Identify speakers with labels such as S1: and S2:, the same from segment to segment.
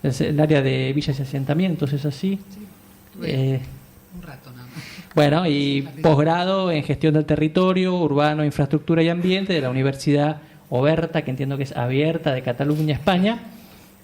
S1: Es el área de villas y asentamientos, ¿es así?
S2: Sí, un rato nada más.
S1: Bueno, y posgrado en gestión del territorio, urbano, infraestructura y ambiente de la Universidad Oberta, que entiendo que es abierta, de Cataluña, España,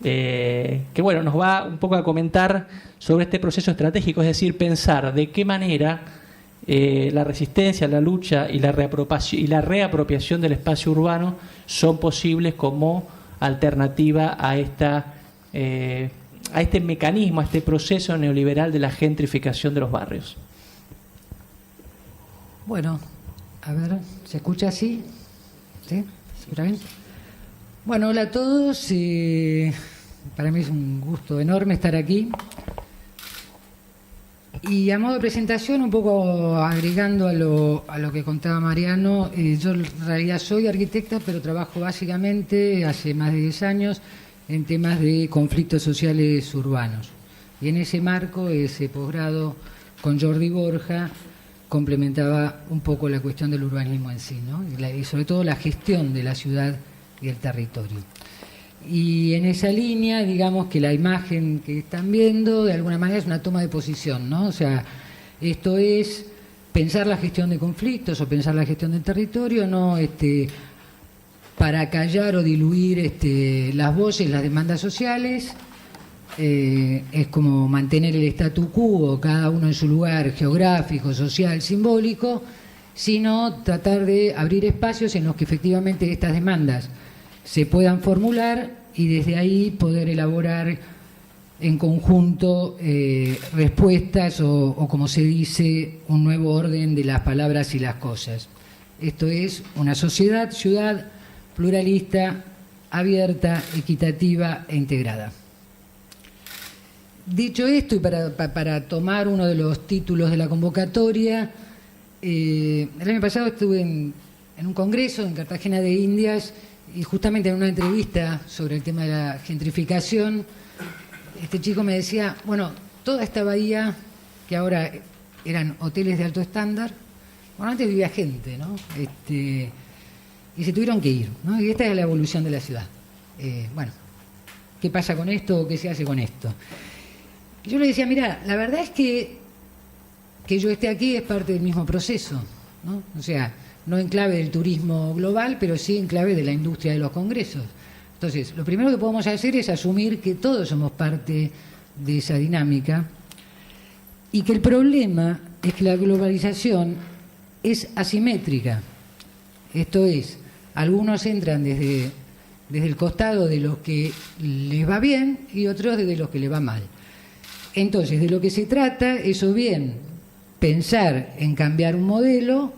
S1: que bueno, nos va un poco a comentar sobre este proceso estratégico, es decir, pensar de qué manera la resistencia, la lucha y la reapropiación del espacio urbano son posibles como alternativa a este mecanismo, a este proceso neoliberal de la gentrificación de los barrios.
S2: Bueno, a ver, ¿se escucha así? ¿Sí? ¿Se escucha bien? Bueno, hola a todos. Para mí es un gusto enorme estar aquí. Y a modo de presentación, un poco agregando a lo que contaba Mariano, yo en realidad soy arquitecta, pero trabajo básicamente hace más de 10 años en temas de conflictos sociales urbanos. Y en ese marco, ese posgrado con Jordi Borja complementaba un poco la cuestión del urbanismo en sí, ¿no? Y sobre todo la gestión de la ciudad y el territorio. Y en esa línea, digamos que la imagen que están viendo, de alguna manera es una toma de posición, ¿no? O sea, esto es pensar la gestión de conflictos o pensar la gestión del territorio, no para callar o diluir las voces, las demandas sociales. Es como mantener el statu quo, cada uno en su lugar geográfico, social, simbólico, sino tratar de abrir espacios en los que efectivamente estas demandas se puedan formular y desde ahí poder elaborar en conjunto respuestas o como se dice, un nuevo orden de las palabras y las cosas. Esto es una sociedad, ciudad pluralista, abierta, equitativa e integrada. Dicho esto, y para tomar uno de los títulos de la convocatoria, el año pasado estuve en un congreso en Cartagena de Indias y justamente en una entrevista sobre el tema de la gentrificación, este chico me decía, bueno, toda esta bahía, que ahora eran hoteles de alto estándar, bueno, antes vivía gente, ¿no? Y se tuvieron que ir, ¿no? Y esta es la evolución de la ciudad. Bueno, ¿qué pasa con esto o qué se hace con esto? Yo le decía, mira, la verdad es que yo esté aquí es parte del mismo proceso, ¿no? O sea, no en clave del turismo global, pero sí en clave de la industria de los congresos. Entonces, lo primero que podemos hacer es asumir que todos somos parte de esa dinámica y que el problema es que la globalización es asimétrica. Esto es, algunos entran desde el costado de los que les va bien y otros desde los que les va mal. Entonces, de lo que se trata es o bien pensar en cambiar un modelo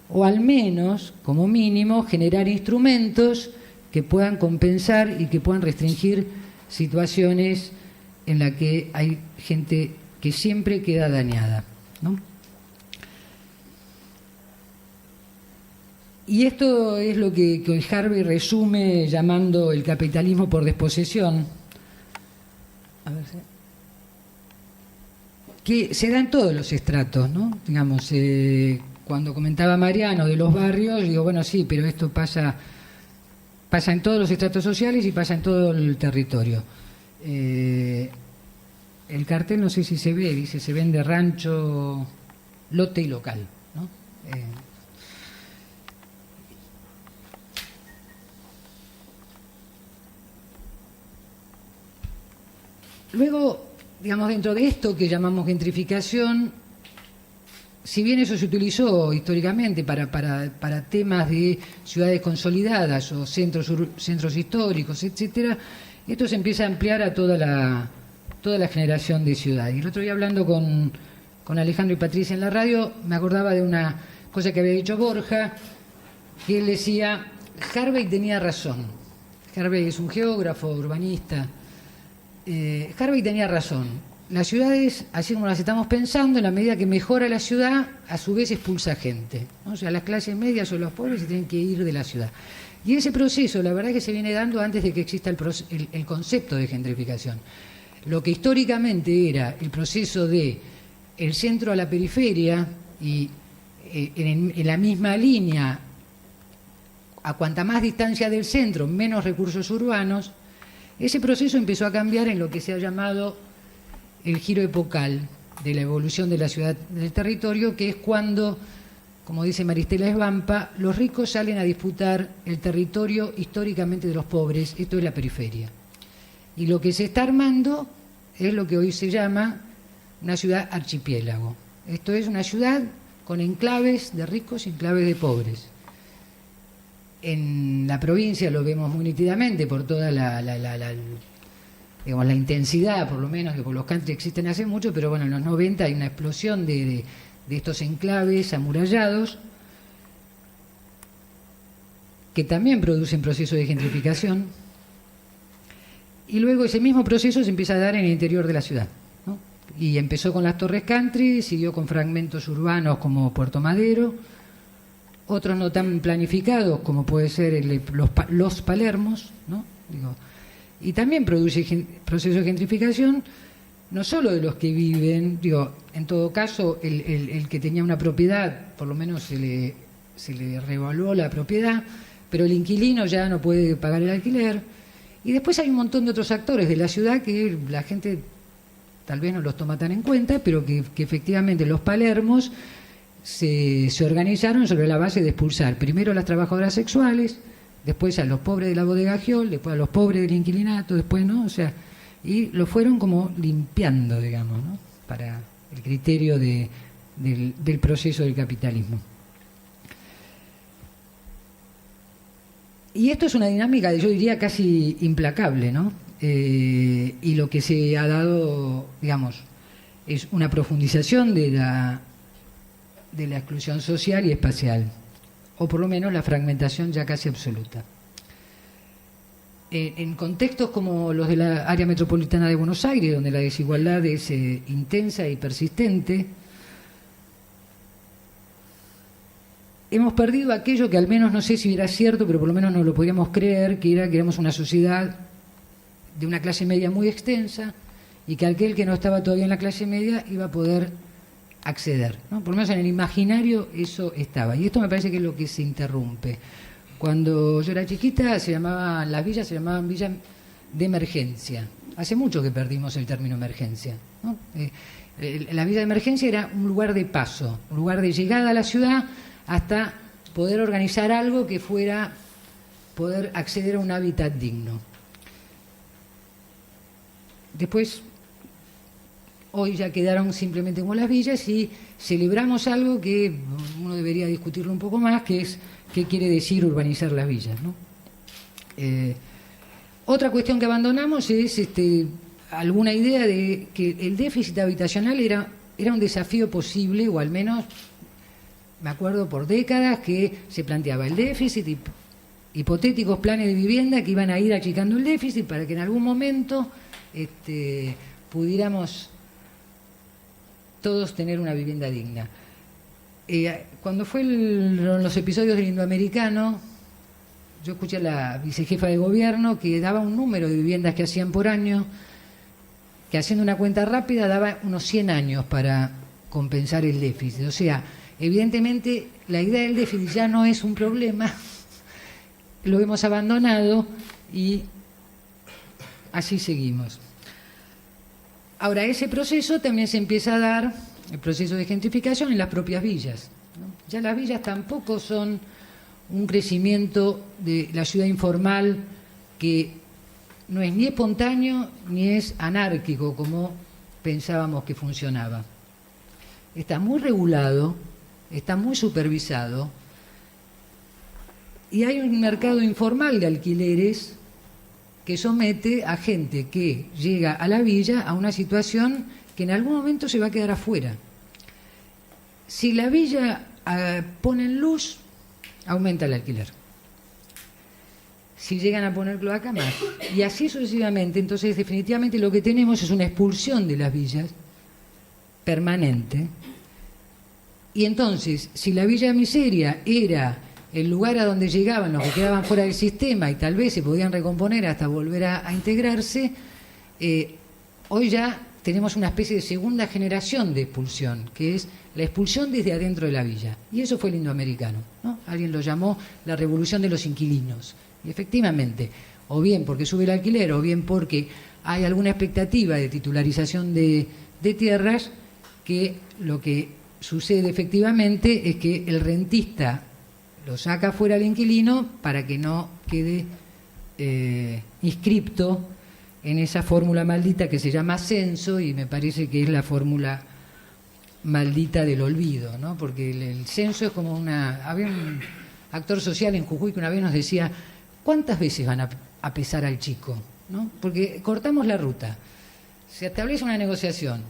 S2: o al menos, como mínimo, generar instrumentos que puedan compensar y que puedan restringir situaciones en las que hay gente que siempre queda dañada, ¿no? Y esto es lo que hoy Harvey resume llamando el capitalismo por desposesión. A ver si... que se da en todos los estratos, ¿no? Digamos, cuando comentaba Mariano de los barrios, digo, bueno, sí, pero esto pasa en todos los estratos sociales y pasa en todo el territorio. El cartel, no sé si se ve, dice, se vende rancho, lote y local, ¿no? Luego, digamos, dentro de esto que llamamos gentrificación, si bien eso se utilizó históricamente para temas de ciudades consolidadas o centros históricos, etcétera, esto se empieza a ampliar a toda la generación de ciudades. Y el otro día hablando con Alejandro y Patricia en la radio, me acordaba de una cosa que había dicho Borja, que él decía, Harvey tenía razón. Harvey es un geógrafo, urbanista. Harvey tenía razón. Las ciudades, así como las estamos pensando, en la medida que mejora la ciudad, a su vez expulsa gente, ¿no? O sea, las clases medias o los pobres se tienen que ir de la ciudad. Y ese proceso, la verdad, que se viene dando antes de que exista el concepto de gentrificación. Lo que históricamente era el proceso de el centro a la periferia y en la misma línea, a cuanta más distancia del centro, menos recursos urbanos. Ese proceso empezó a cambiar en lo que se ha llamado el giro epocal de la evolución de la ciudad del territorio, que es cuando, como dice Maristela Svampa, los ricos salen a disputar el territorio históricamente de los pobres, esto es la periferia. Y lo que se está armando es lo que hoy se llama una ciudad archipiélago. Esto es una ciudad con enclaves de ricos y enclaves de pobres. En la provincia lo vemos muy nítidamente por toda digamos, la intensidad, por lo menos, que por los country existen hace mucho, pero bueno, en los 90 hay una explosión de estos enclaves amurallados que también producen procesos de gentrificación, y luego ese mismo proceso se empieza a dar en el interior de la ciudad, ¿no? Y empezó con las torres country, siguió con fragmentos urbanos como Puerto Madero, otros no tan planificados como puede ser los Palermos, ¿no? Y también produce procesos de gentrificación, no solo de los que viven, en todo caso el que tenía una propiedad, por lo menos se le revaluó la propiedad, pero el inquilino ya no puede pagar el alquiler. Y después hay un montón de otros actores de la ciudad que la gente tal vez no los toma tan en cuenta, pero que efectivamente los Palermos se organizaron sobre la base de expulsar primero a las trabajadoras sexuales, después a los pobres de la bodega Giol, después a los pobres del inquilinato, después, ¿no? O sea, y lo fueron como limpiando, digamos, ¿no? Para el criterio del proceso del capitalismo. Y esto es una dinámica, yo diría, casi implacable, ¿no? Y lo que se ha dado, digamos, es una profundización de la exclusión social y espacial, o por lo menos la fragmentación ya casi absoluta. En contextos como los de la área metropolitana de Buenos Aires, donde la desigualdad es intensa y persistente, hemos perdido aquello que al menos no sé si era cierto, pero por lo menos no lo podíamos creer, que era que éramos una sociedad de una clase media muy extensa y que aquel que no estaba todavía en la clase media iba a poder acceder, ¿no? Por lo menos en el imaginario eso estaba. Y esto me parece que es lo que se interrumpe. Cuando yo era chiquita las villas se llamaban villas de emergencia. Hace mucho que perdimos el término emergencia, ¿no? La villa de emergencia era un lugar de paso, un lugar de llegada a la ciudad hasta poder organizar algo que fuera poder acceder a un hábitat digno. Después, hoy ya quedaron simplemente como las villas y celebramos algo que uno debería discutirlo un poco más, que es qué quiere decir urbanizar las villas, ¿no? Otra cuestión que abandonamos es alguna idea de que el déficit habitacional era un desafío posible, o al menos me acuerdo por décadas que se planteaba el déficit, hipotéticos planes de vivienda que iban a ir achicando el déficit para que en algún momento pudiéramos todos tener una vivienda digna. Cuando fue los episodios del Indoamericano, yo escuché a la vicejefa de gobierno que daba un número de viviendas que hacían por año, que haciendo una cuenta rápida daba unos 100 años para compensar el déficit. O sea, evidentemente la idea del déficit ya no es un problema, lo hemos abandonado y así seguimos. Ahora, ese proceso también se empieza a dar, el proceso de gentrificación, en las propias villas, ¿no? Ya las villas tampoco son un crecimiento de la ciudad informal que no es ni espontáneo ni es anárquico como pensábamos que funcionaba. Está muy regulado, está muy supervisado y hay un mercado informal de alquileres que somete a gente que llega a la villa a una situación que en algún momento se va a quedar afuera. Si la villa pone en luz, aumenta el alquiler. Si llegan a poner cloaca, más. Y así sucesivamente. Entonces, definitivamente lo que tenemos es una expulsión de las villas permanente. Y entonces, si la villa de miseria era el lugar a donde llegaban los que quedaban fuera del sistema y tal vez se podían recomponer hasta volver a integrarse, hoy ya tenemos una especie de segunda generación de expulsión, que es la expulsión desde adentro de la villa. Y eso fue el Indoamericano, ¿no? Alguien lo llamó la revolución de los inquilinos. Y efectivamente, o bien porque sube el alquiler, o bien porque hay alguna expectativa de titularización de tierras, que lo que sucede efectivamente es que el rentista lo saca fuera al inquilino para que no quede inscripto en esa fórmula maldita que se llama censo, y me parece que es la fórmula maldita del olvido, ¿no? Porque el censo es como una... Había un actor social en Jujuy que una vez nos decía, ¿cuántas veces van a pesar al chico? ¿No? Porque cortamos la ruta, se establece una negociación,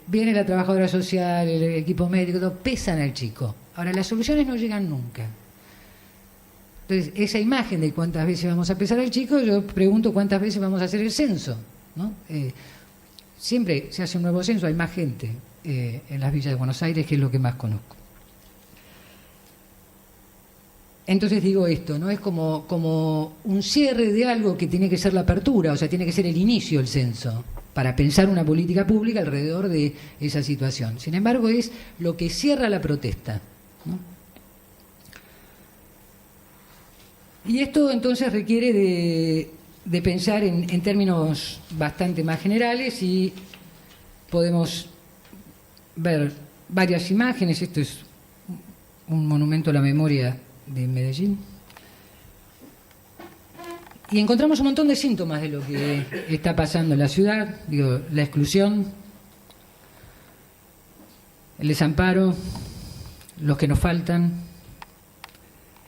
S2: viene la trabajadora social, el equipo médico, todo, pesan al chico. Ahora, las soluciones no llegan nunca. Entonces, esa imagen de cuántas veces vamos a pesar al chico, yo pregunto cuántas veces vamos a hacer el censo, ¿no? Siempre se hace un nuevo censo, hay más gente en las villas de Buenos Aires, que es lo que más conozco. Entonces digo esto, ¿no? Es como un cierre de algo que tiene que ser la apertura, o sea, tiene que ser el inicio del censo, para pensar una política pública alrededor de esa situación. Sin embargo, es lo que cierra la protesta, ¿no? Y esto entonces requiere de pensar en términos bastante más generales, y podemos ver varias imágenes. Esto es un monumento a la memoria de Medellín. Y encontramos un montón de síntomas de lo que está pasando en la ciudad. Digo, la exclusión, el desamparo, los que nos faltan,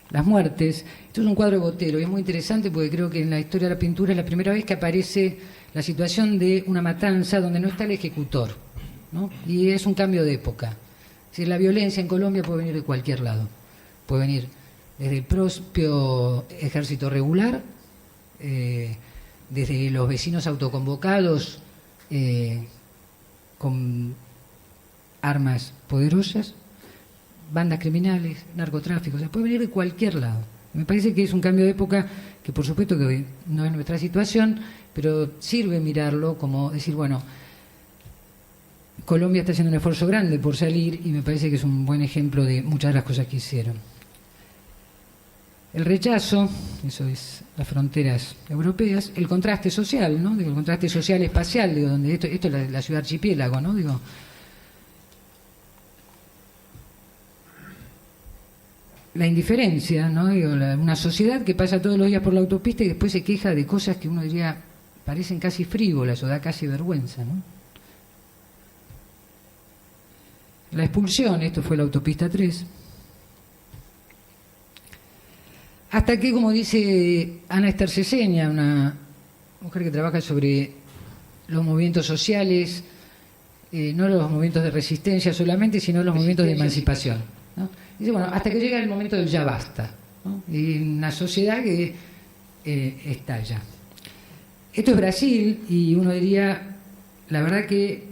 S2: las muertes. Esto es un cuadro de Botero y es muy interesante porque creo que en la historia de la pintura es la primera vez que aparece la situación de una matanza donde no está el ejecutor, ¿no? Y es un cambio de época. Es decir, la violencia en Colombia puede venir de cualquier lado. Puede venir desde el propio ejército regular, desde los vecinos autoconvocados con armas poderosas, bandas criminales, narcotráfico, o sea, puede venir de cualquier lado. Me parece que es un cambio de época que por supuesto que hoy no es nuestra situación, pero sirve mirarlo como decir, bueno, Colombia está haciendo un esfuerzo grande por salir, y me parece que es un buen ejemplo de muchas de las cosas que hicieron. El rechazo, eso es las fronteras europeas, el contraste social, ¿no? Digo, el contraste social espacial, digo, donde esto es la ciudad archipiélago, ¿no? Digo, la indiferencia, ¿no? Digo, una sociedad que pasa todos los días por la autopista y después se queja de cosas que uno diría parecen casi frívolas o da casi vergüenza, ¿no? La expulsión, esto fue la autopista 3. Hasta que, como dice Ana Esther Ceseña, una mujer que trabaja sobre los movimientos sociales, no los movimientos de resistencia solamente, sino los movimientos de emancipación, ¿no? Dice, bueno, hasta que llega el momento del ya basta, ¿no? Y una sociedad que estalla. Esto es Brasil, y uno diría, la verdad que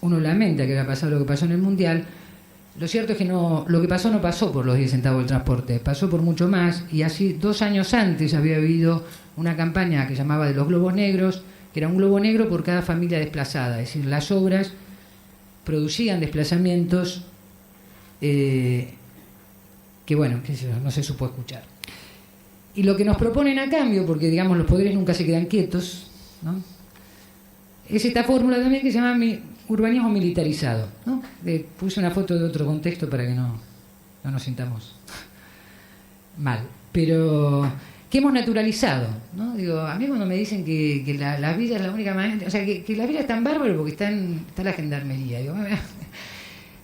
S2: uno lamenta que haya pasado lo que pasó en el Mundial. Lo cierto es que lo que pasó no pasó por los 10 centavos del transporte, pasó por mucho más, y así 2 años antes había habido una campaña que llamaba de los globos negros, que era un globo negro por cada familia desplazada, es decir, las obras producían desplazamientos que bueno, que no se supo escuchar. Y lo que nos proponen a cambio, porque digamos los poderes nunca se quedan quietos, ¿no? Es esta fórmula también que se llama urbanismo militarizado, ¿no? Puse una foto de otro contexto para que no nos sintamos mal, pero que hemos naturalizado, ¿no? Digo, a mí cuando me dicen que la villa es la única manera, o sea, que la villa es tan bárbaro porque está la gendarmería, digo,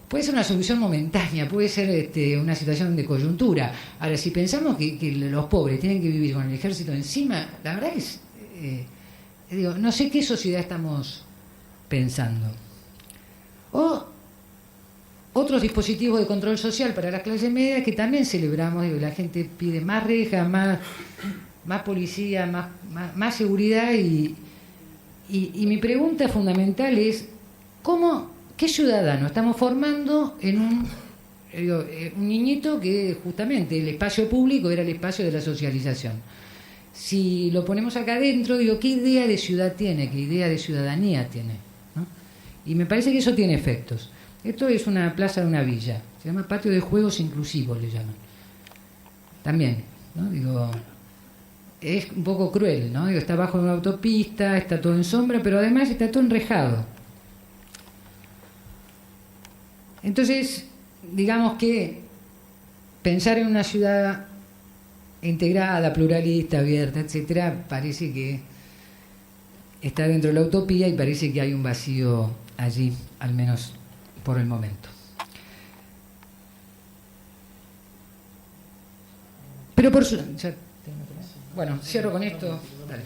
S2: puede ser una solución momentánea, puede ser una situación de coyuntura. Ahora, si pensamos que los pobres tienen que vivir con el ejército encima, la verdad es, digo, no sé qué sociedad estamos pensando. O otros dispositivos de control social para las clases medias que también celebramos, digo, la gente pide más rejas, más policía, más seguridad, y mi pregunta fundamental es ¿qué ciudadano estamos formando en un niñito que justamente el espacio público era el espacio de la socialización? Si lo ponemos acá adentro, digo, ¿qué idea de ciudad tiene? ¿Qué idea de ciudadanía tiene? ¿No? Y me parece que eso tiene efectos. Esto es una plaza de una villa, se llama patio de juegos inclusivos, le llaman. También, ¿no? Digo, es un poco cruel, ¿no? Digo, está bajo una autopista, está todo en sombra, pero además está todo enrejado. Entonces, digamos que pensar en una ciudad integrada, pluralista, abierta, etcétera, parece que está dentro de la utopía y parece que hay un vacío allí, al menos por el momento. Pero bueno, cierro con esto. Dale.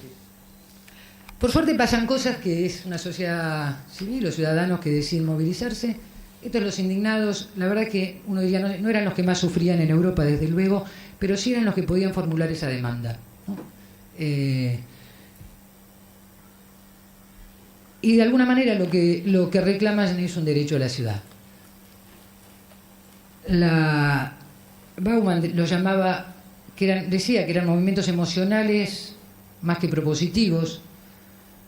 S2: Por suerte pasan cosas que es una sociedad civil, los ciudadanos que deciden movilizarse. Estos los indignados, la verdad que uno diría, no eran los que más sufrían en Europa, desde luego, pero sí eran los que podían formular esa demanda, ¿no? Y de alguna manera lo que reclaman es un derecho a la ciudad. Bauman lo llamaba, decía que eran movimientos emocionales más que propositivos.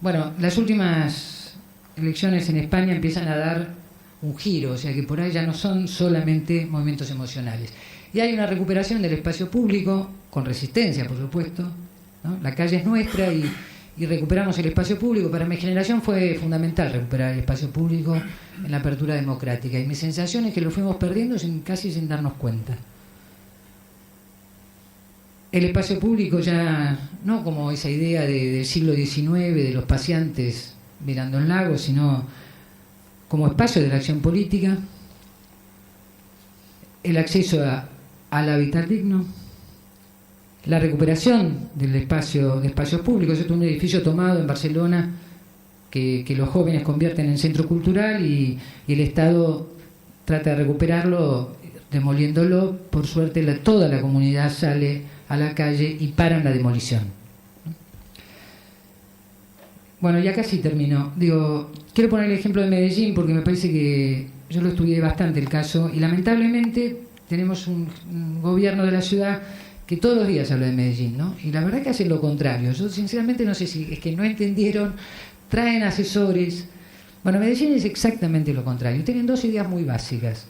S2: Bueno, las últimas elecciones en España empiezan a dar un giro, o sea que por ahí ya no son solamente movimientos emocionales. Y hay una recuperación del espacio público, con resistencia, por supuesto, ¿no? La calle es nuestra y recuperamos el espacio público. Para mi generación fue fundamental recuperar el espacio público en la apertura democrática. Y mi sensación es que lo fuimos perdiendo casi sin darnos cuenta. El espacio público ya, no como esa idea del siglo XIX, de los paseantes mirando el lago, sino como espacio de la acción política, el acceso al hábitat digno, la recuperación de espacios públicos. Esto es un edificio tomado en Barcelona que los jóvenes convierten en centro cultural y el Estado trata de recuperarlo demoliéndolo. Por suerte toda la comunidad sale a la calle y paran la demolición. Bueno, ya casi termino. Quiero poner el ejemplo de Medellín porque me parece que yo lo estudié bastante el caso y lamentablemente tenemos un gobierno de la ciudad que todos los días habla de Medellín, ¿no? Y la verdad que hacen lo contrario. Yo sinceramente no sé si es que no entendieron, traen asesores. Bueno, Medellín es exactamente lo contrario. Tienen dos ideas muy básicas.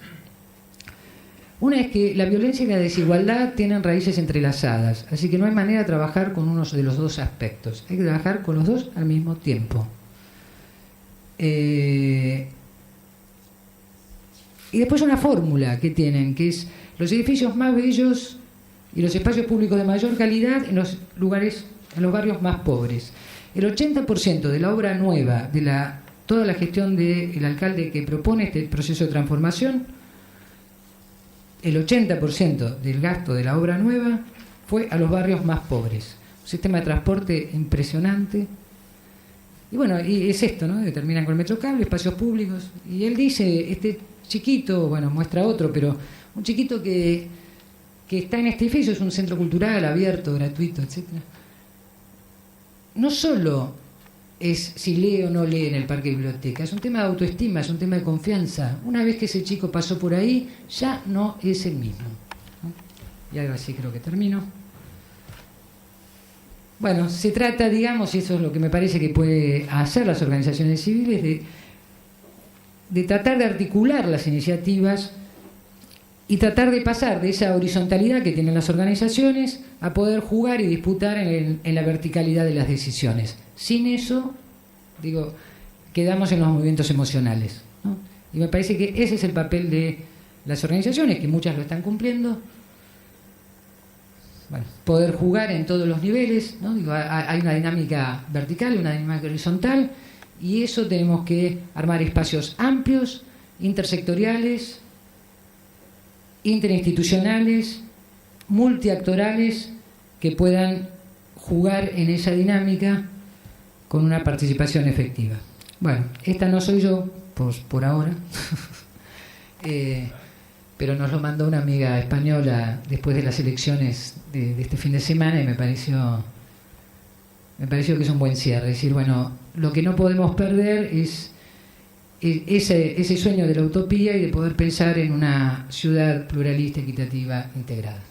S2: Una es que la violencia y la desigualdad tienen raíces entrelazadas, así que no hay manera de trabajar con uno de los dos aspectos. Hay que trabajar con los dos al mismo tiempo. Y después una fórmula que tienen, que es los edificios más bellos y los espacios públicos de mayor calidad en los barrios más pobres. El 80% de la obra nueva, toda la gestión del alcalde que propone este proceso de transformación, el 80% del gasto de la obra nueva fue a los barrios más pobres. Un sistema de transporte impresionante. Y bueno, y es esto, ¿no? Que terminan con el Metrocable, espacios públicos. Y él dice, este chiquito, bueno, muestra otro, pero un chiquito que está en este edificio, es un centro cultural abierto, gratuito, etcétera. No solo es si lee o no lee en el parque biblioteca, es un tema de autoestima, es un tema de confianza. Una vez que ese chico pasó por ahí, ya no es el mismo, ¿no? Y ahora sí creo que termino. Bueno, se trata, digamos, y eso es lo que me parece que puede hacer las organizaciones civiles, de tratar de articular las iniciativas y tratar de pasar de esa horizontalidad que tienen las organizaciones a poder jugar y disputar en la verticalidad de las decisiones. Sin eso, quedamos en los movimientos emocionales, ¿no? Y me parece que ese es el papel de las organizaciones, que muchas lo están cumpliendo. Bueno, poder jugar en todos los niveles, ¿no? Hay una dinámica vertical, una dinámica horizontal, y eso tenemos que armar espacios amplios, intersectoriales, interinstitucionales, multiactorales, que puedan jugar en esa dinámica con una participación efectiva. Bueno, esta no soy yo, por ahora, pero nos lo mandó una amiga española después de las elecciones de este fin de semana y me pareció que es un buen cierre. Es decir, bueno, lo que no podemos perder es ese sueño de la utopía y de poder pensar en una ciudad pluralista, equitativa, integrada.